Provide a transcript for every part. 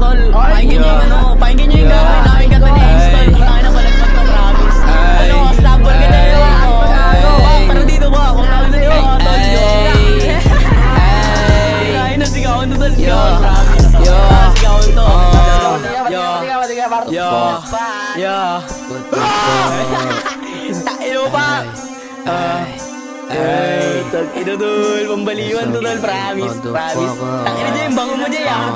tol. Pakinggan nyo yung gagawin namin kanta ni Install. Tayo na balagpag to, promise. Ano, stable ka na yun. Pero dito ba? Kung tawag na yun, tol. Kaya na sigawan to, tol. Promise. Sigawan to. Tayo pa. Ito tol, pambaliwan to tol, promise. Takin na dyan yung bango mo dyan.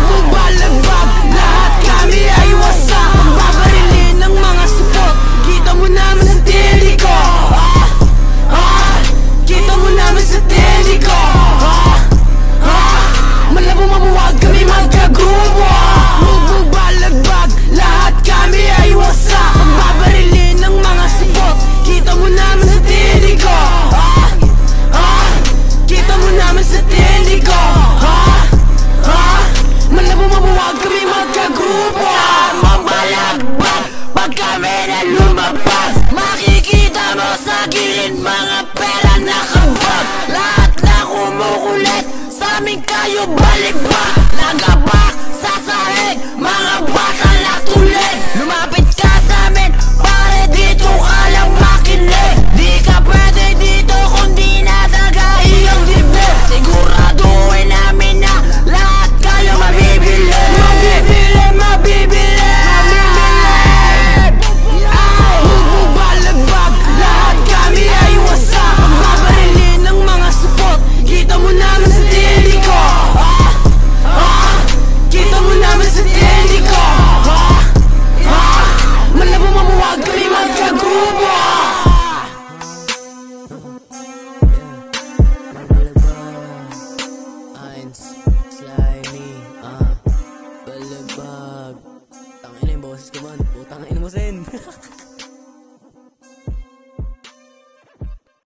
Bubalagbag, lahat kami ay wasak. Babarilin ng mga support. Kita mo naman sa tili ko. Kita mo naman sa tili ko. Malabo mamuwag kami magkagrupo. Bubalagbag, lahat kami ay wasak. Babarilin ng mga support. Kita mo naman sa tili ko. Kita mo naman sa tili ko. Malabo mamuwag kami magkagrupo. Mabalagbag pag kami na lumabas. Makikita mo sa gilid mga pera na kabag. Lahat na kumukulit sa amin kayo balik-bak. Nagabak sa sahig mga bata na tulid. Lumapit ka sa amin pare dito ka lang makinig. Di ka pwede dito kundi nataga iyong dibdib. Siguraduhin namin na lahat kayo mabibili. Mabibili Bubalagbag, lahat kami ay wasak. Babarilin ng mga support. Kita mo naman sa tili ko. Kita mo naman sa tili ko. Malabo mamuwag kami magkagrupo. Balibag. Tangin na yung boses ko man. Putang ina mo sen.